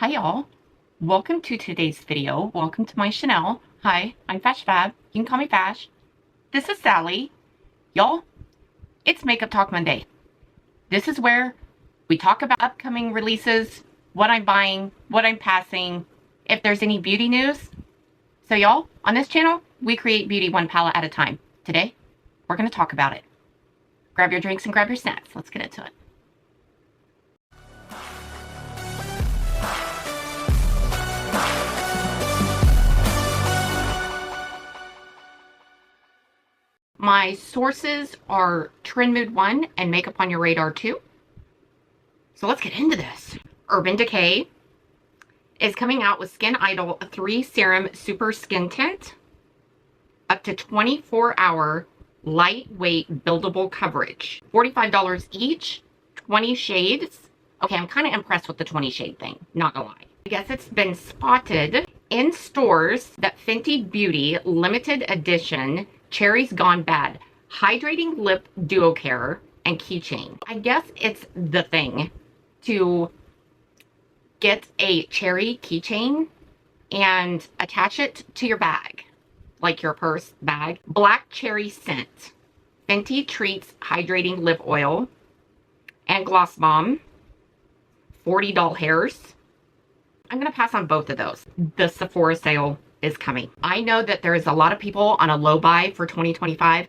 Hi y'all, welcome to today's video. Welcome to my Chanel. Hi, I'm FashFab. You can call me Fash. This is Sally. Y'all, it's Makeup Talk Monday. This is where we talk about upcoming releases, what I'm buying, what I'm passing, if there's any beauty news. So y'all, on this channel, we create beauty one palette at a time. Today, we're going to talk about it. Grab your drinks and grab your snacks. Let's get into it. My sources are Trend Mood 1 and Makeup on Your Radar 2. So let's get into this. Urban Decay is coming out with Skin Idol 3 Serum Super Skin Tint. Up to 24-hour lightweight buildable coverage. $45 each, 20 shades. Okay, I'm kind of impressed with the 20 shade thing, not gonna lie. I guess it's been spotted in stores that Fenty Beauty limited edition Cherry's Gone Bad Hydrating Lip Duo Care and Keychain. I guess it's the thing to get a cherry keychain and attach it to your bag, like your purse bag. Black cherry scent, Fenty Treats Hydrating Lip Oil and Gloss Bomb, 40 doll hairs. I'm gonna pass on both of those. The Sephora sale is coming. I know that there's a lot of people on a low buy for 2025.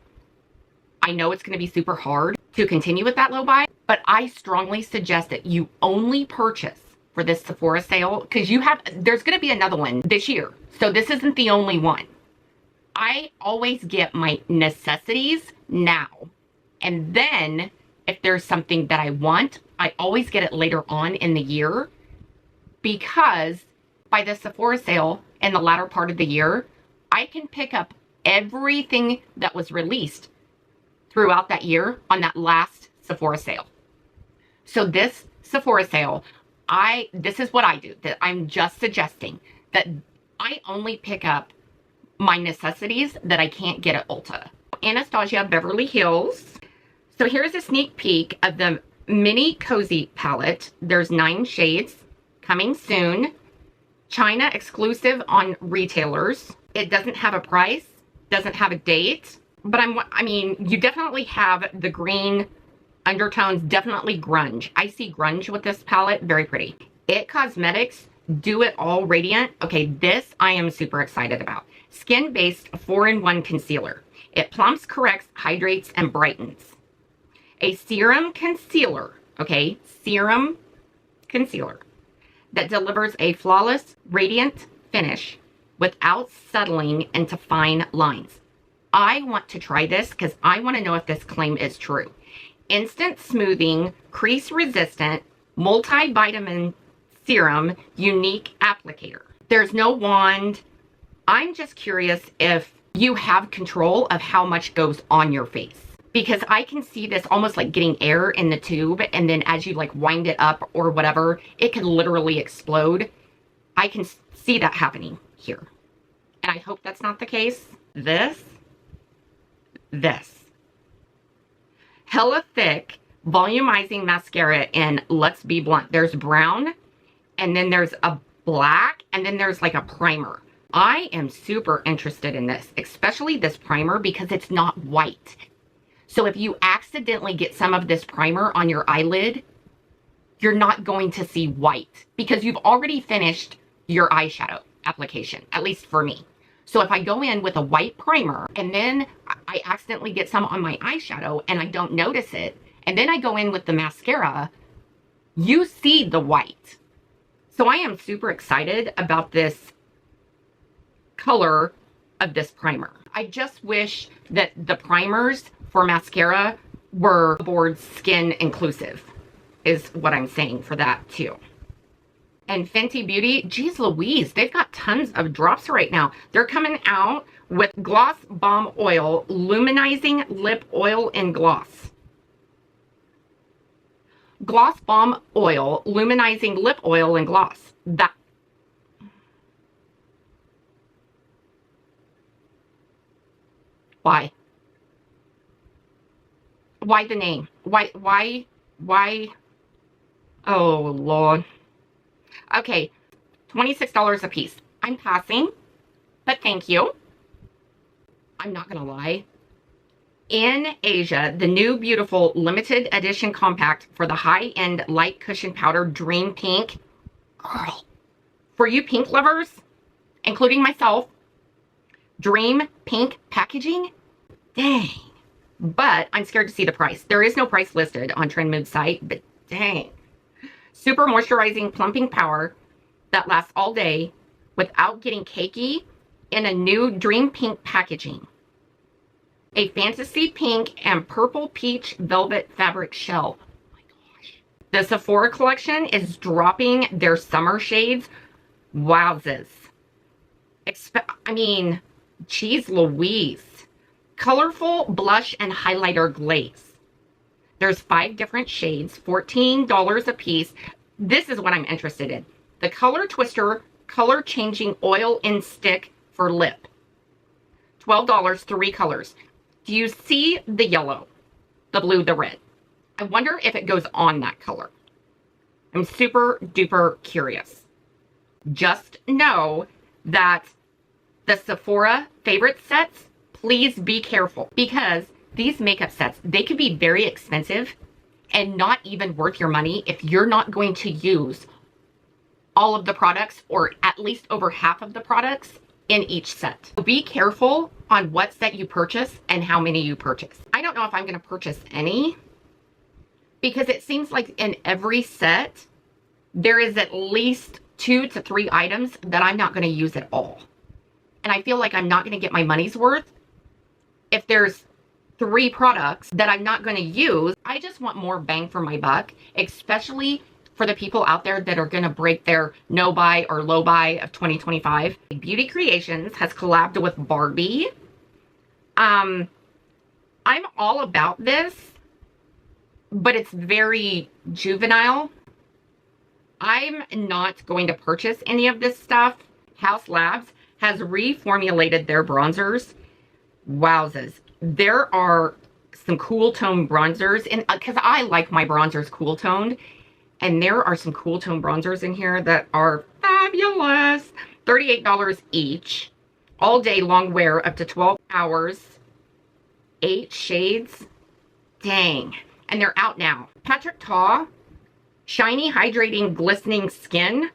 I know it's going to be super hard to continue with that low buy, but I strongly suggest that you only purchase for this Sephora sale because there's going to be another one this year. So this isn't the only one. I always get my necessities now. And then if there's something that I want, I always get it later on in the year, because by the Sephora sale in the latter part of the year, I can pick up everything that was released throughout that year on that last Sephora sale. So this Sephora sale, this is what I do, that I'm just suggesting that I only pick up my necessities that I can't get at Ulta. Anastasia Beverly Hills. So here's a sneak peek of the Mini Cozy palette. There's 9 shades coming soon. China exclusive on retailers. It doesn't have a price, doesn't have a date, but I mean, you definitely have the green undertones, definitely grunge. I see grunge with this palette, very pretty. It Cosmetics Do It All Radiant. Okay, this I am super excited about. Skin-based 4-in-1 concealer. It plumps, corrects, hydrates, and brightens. A serum concealer, okay, serum concealer that delivers a flawless, radiant finish without settling into fine lines. I want to try this because I want to know if this claim is true. Instant smoothing, crease resistant, multivitamin serum, unique applicator. There's no wand. I'm just curious if you have control of how much goes on your face, because I can see this almost like getting air in the tube, and then as you like wind it up or whatever, it could literally explode. I can see that happening here. And I hope that's not the case. This. Hella Thick Volumizing Mascara in Let's Be Blunt. There's brown, and then there's a black, and then there's like a primer. I am super interested in this, especially this primer, because it's not white. So if you accidentally get some of this primer on your eyelid, you're not going to see white because you've already finished your eyeshadow application, at least for me. So if I go in with a white primer and then I accidentally get some on my eyeshadow and I don't notice it, and then I go in with the mascara, you see the white. So I am super excited about this color of this primer. I just wish that the primers for mascara were board skin inclusive, is what I'm saying for that too. And Fenty Beauty, geez Louise, they've got tons of drops right now. They're coming out with Gloss Bomb Oil, Luminizing Lip Oil and Gloss. Gloss Bomb Oil, Luminizing Lip Oil and Gloss. That. Why? Why the name? Why? Oh, Lord. Okay, $26 a piece. I'm passing, but thank you. I'm not gonna lie. In Asia, the new beautiful limited edition compact for the high-end light cushion powder Dream Pink. Girl, for you pink lovers, including myself, Dream Pink packaging, dang. But I'm scared to see the price. There is no price listed on Trendmood's site, but dang. Super moisturizing plumping power that lasts all day without getting cakey in a new Dream Pink packaging. A fantasy pink and purple peach velvet fabric shell. Oh my gosh. The Sephora collection is dropping their summer shades. Wowzers. I mean, geez Louise. Colorful blush and highlighter glaze. There's 5 different shades, $14 a piece. This is what I'm interested in. The Color Twister Color Changing Oil in Stick for Lip. $12, 3 colors. Do you see the yellow, the blue, the red? I wonder if it goes on that color. I'm super duper curious. Just know that the Sephora favorite sets, please be careful, because these makeup sets, they could be very expensive and not even worth your money if you're not going to use all of the products, or at least over half of the products in each set. So be careful on what set you purchase and how many you purchase. I don't know if I'm going to purchase any, because it seems like in every set, there is at least 2 to 3 items that I'm not going to use at all. And I feel like I'm not going to get my money's worth if there's 3 products that I'm not going to use. I just want more bang for my buck, especially for the people out there that are going to break their no buy or low buy of 2025. Beauty Creations has collabed with Barbie. I'm all about this, but it's very juvenile. I'm not going to purchase any of this stuff. Haus Labs has reformulated their bronzers. Wowzers. There are some cool tone bronzers, and because I like my bronzers cool toned, and there are some cool tone bronzers in here that are fabulous. $38 each. All day long wear, up to 12 hours. 8 shades. Dang. And they're out now. Patrick Ta, Shiny Hydrating Glistening Skin,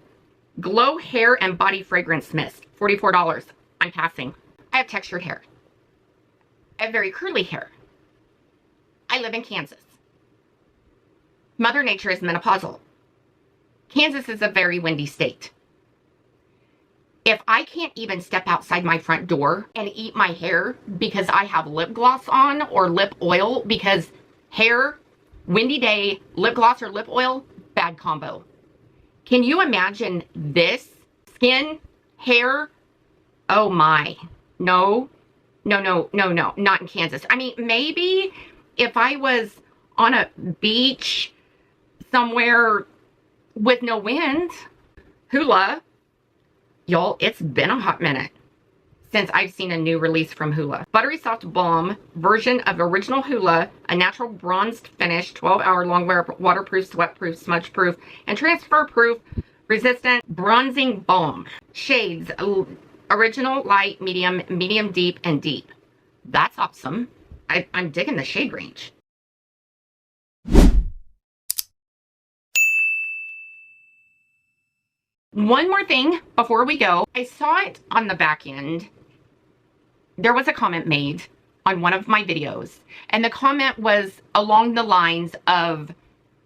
Glow Hair and Body Fragrance Mist. $44. I'm passing. I have textured hair. I have very curly hair. I live in Kansas. Mother Nature is menopausal. Kansas is a very windy state. If I can't even step outside my front door and eat my hair because I have lip gloss on or lip oil, because hair, windy day, lip gloss or lip oil, bad combo. Can you imagine this? Skin, hair, oh my. No, no, no, no, no, not in Kansas. I mean, maybe if I was on a beach somewhere with no wind. Hula. Y'all, it's been a hot minute since I've seen a new release from Hula. Buttery Soft Balm version of original Hula, a natural bronzed finish, 12-hour long wear, waterproof, sweat-proof, smudge-proof, and transfer-proof resistant bronzing balm. Shades, original, light, medium, medium deep, and deep. That's awesome. I'm digging the shade range. One more thing before we go. I saw it on the back end. There was a comment made on one of my videos, and the comment was along the lines of,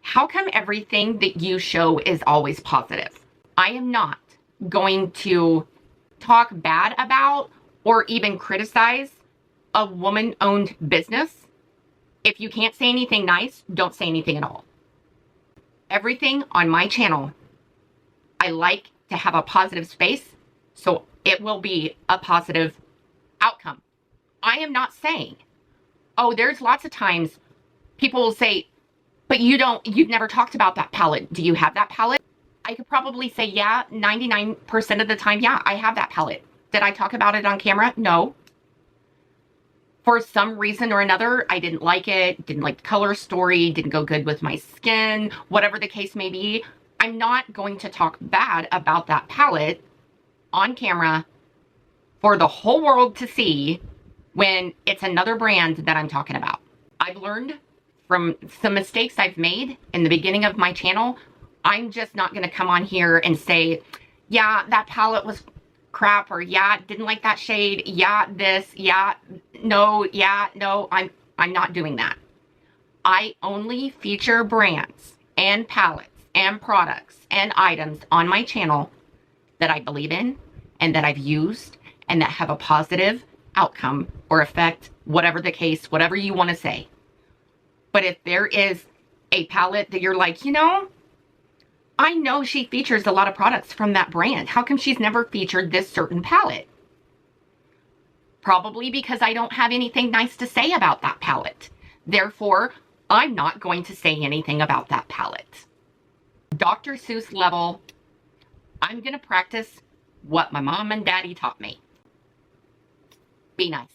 how come everything that you show is always positive? I am not going to talk bad about or even criticize a woman-owned business. If you can't say anything nice, don't say anything at all. Everything on my channel, I like to have a positive space, so it will be a positive outcome. I am not saying, oh, there's lots of times people will say, but you've never talked about that palette. Do you have that palette? I could probably say, yeah, 99% of the time, yeah, I have that palette. Did I talk about it on camera? No. For some reason or another, I didn't like it, didn't like the color story, didn't go good with my skin, whatever the case may be. I'm not going to talk bad about that palette on camera for the whole world to see when it's another brand that I'm talking about. I've learned from some mistakes I've made in the beginning of my channel. I'm just not going to come on here and say, yeah, that palette was crap, or yeah, didn't like that shade, yeah, this, yeah, no, I'm not doing that. I only feature brands and palettes and products and items on my channel that I believe in and that I've used and that have a positive outcome or effect, whatever the case, whatever you want to say. But if there is a palette that you're like, you know, I know she features a lot of products from that brand. How come she's never featured this certain palette? Probably because I don't have anything nice to say about that palette. Therefore, I'm not going to say anything about that palette. Dr. Seuss level, I'm going to practice what my mom and daddy taught me. Be nice.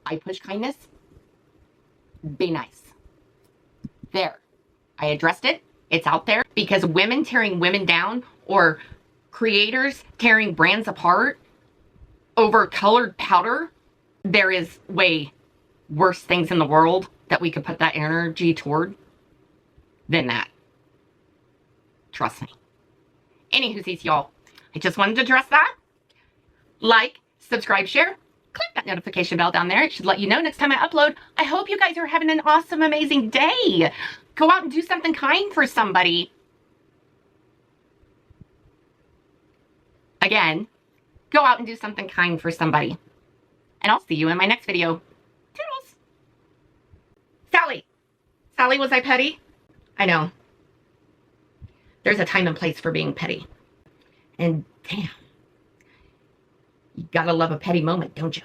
I push kindness. Be nice. There. I addressed it. It's out there. Because women tearing women down or creators tearing brands apart over colored powder, there is way worse things in the world that we could put that energy toward than that. Trust me. Anywhoosies, y'all. I just wanted to address that. Like, subscribe, share. Click that notification bell down there. It should let you know next time I upload. I hope you guys are having an awesome, amazing day. Go out and do something kind for somebody. Again, go out and do something kind for somebody. And I'll see you in my next video. Toodles. Sally. Sally, was I petty? I know. There's a time and place for being petty. And damn. You gotta love a petty moment, don't you?